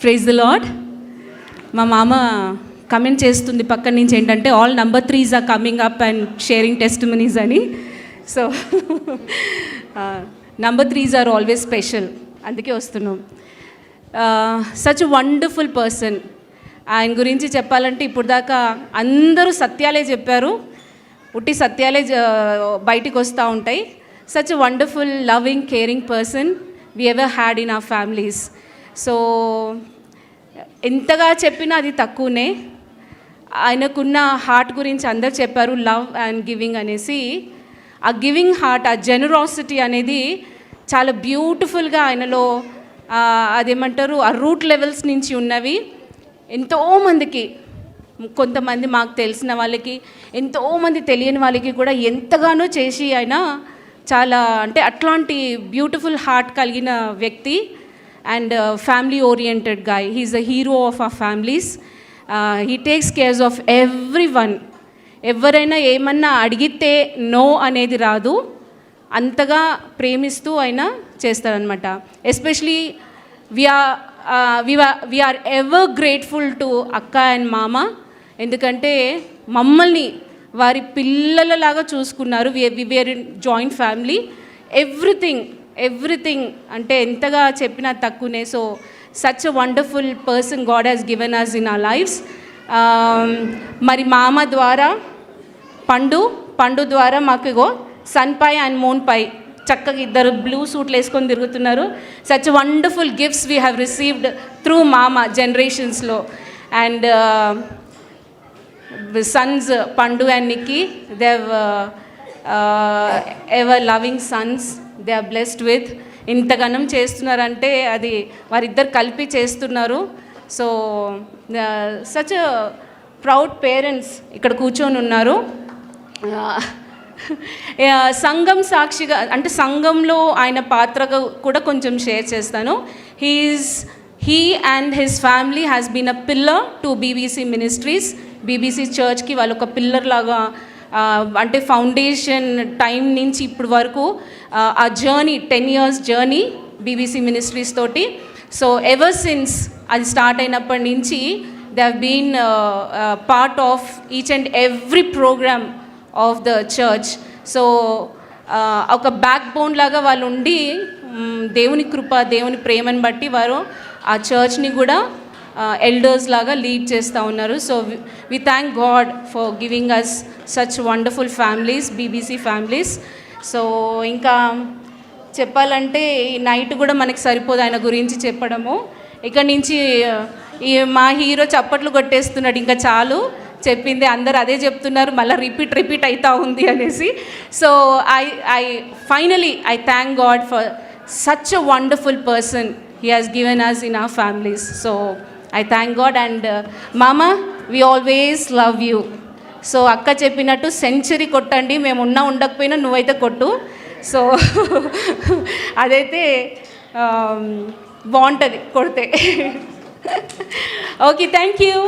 Praise the lord. మా మామ comment చేస్తుంది పక్కన నుంచి ఏంటంటే all number 3s are coming up and sharing testimonies అని. So number 3s are always special, అందుకే వస్తున్నాం. Such wonderful person. ఆయన గురించి చెప్పాలంటే ఇప్పుడు దాకా అందరూ సత్యాలే చెప్పారు, ఉట్టి సత్యాలే బయటికి వస్తూ ఉంటాయి. Such wonderful loving caring person we ever had in our families. సో ఎంతగా చెప్పినా అది తక్కువనే. ఆయనకున్న హార్ట్ గురించి అందరు చెప్పారు, లవ్ అండ్ గివింగ్ అనేసి. ఆ గివింగ్ హార్ట్, ఆ జెనరాసిటీ అనేది చాలా బ్యూటిఫుల్గా ఆయనలో అదేమంటారు ఆ రూట్ లెవెల్స్ నుంచి ఉన్నవి. ఎంతోమందికి, కొంతమంది మాకు తెలిసిన వాళ్ళకి, ఎంతోమంది తెలియని వాళ్ళకి కూడా ఎంతగానో చేసి ఆయన చాలా అంటే అట్లాంటి బ్యూటిఫుల్ హార్ట్ కలిగిన వ్యక్తి. And family oriented guy. He's the hero of our families. He takes cares of everyone. ఎవరైనా ఏమన్నా అడిగితే నో అనేది రాదు, అంతగా ప్రేమిస్తూ ఆయన చేస్తారనమాట. Especially we're ever grateful to అక్క అండ్ మామ. ఎందుకంటే మమ్మల్ని వారి పిల్లలలాగా చూసుకున్నారు. We were in joint family. Everything అంటే ఎంతగా చెప్పినా తక్కువనే. So such a wonderful person God has given us in our lives. మరి మామ ద్వారా పండు ద్వారా మాకు ఇగో సన్పై అండ్ మోన్పై చక్కగా ఇద్దరు బ్లూ సూట్లు వేసుకొని తిరుగుతున్నారు. Such wonderful gifts we have received through మామ జనరేషన్స్లో. And sons Pandu and Nikki, they have ever loving sons. They are blessed with. ఇంతగానం చేస్తున్నారంటే అది వారిద్దరు కలిపి చేస్తున్నారు. సో సచ్ ప్రౌడ్ పేరెంట్స్ ఇక్కడ కూర్చొని ఉన్నారు. సంఘం సాక్షిగా అంటే సంఘంలో ఆయన పాత్రగా కూడా కొంచెం షేర్ చేస్తాను. He and his family has been a pillar to BBC ministries. BBC చర్చ్కి వాళ్ళు ఒక పిల్లర్ లాగా, అంటే ఫౌండేషన్ టైం నుంచి ఇప్పుడు వరకు ఆ journey 10 years journey BBC ministries తోటి. సో ఎవర్ సిన్స్ అది స్టార్ట్ అయినప్పటి నుంచి they have been part of each and every programme of the church. So ఒక బ్యాక్ బోన్ లాగా వాళ్ళు ఉండి దేవుని కృప, దేవుని ప్రేమను బట్టి వారు ఆ చర్చ్ని కూడా ఎల్డర్స్ లాగా లీడ్ చేస్తూ ఉన్నారు. So we thank God for giving us such wonderful families, BBC families. So ఇంకా చెప్పాలంటే ఈ నైట్ కూడా మనకి సరిపోదు ఆయన గురించి చెప్పడము. ఇక్కడ నుంచి ఈ మా హీరో చప్పట్లు కొట్టేస్తున్నాడు, ఇంకా చాలు చెప్పింది, అందరు అదే చెప్తున్నారు, మళ్ళీ రిపీట్ అవుతూ ఉంది అనేసి. So I finally thank God for such a wonderful person he has given us in our families. So I thank God. And మామ, we always love you. So అక్క చెప్పినట్టు సెంచరీ కొట్టండి, మేము ఉండకపోయినా నువ్వైతే కొట్టు. సో అదైతే బాగుంటుంది కొడితే. Okay, thank you.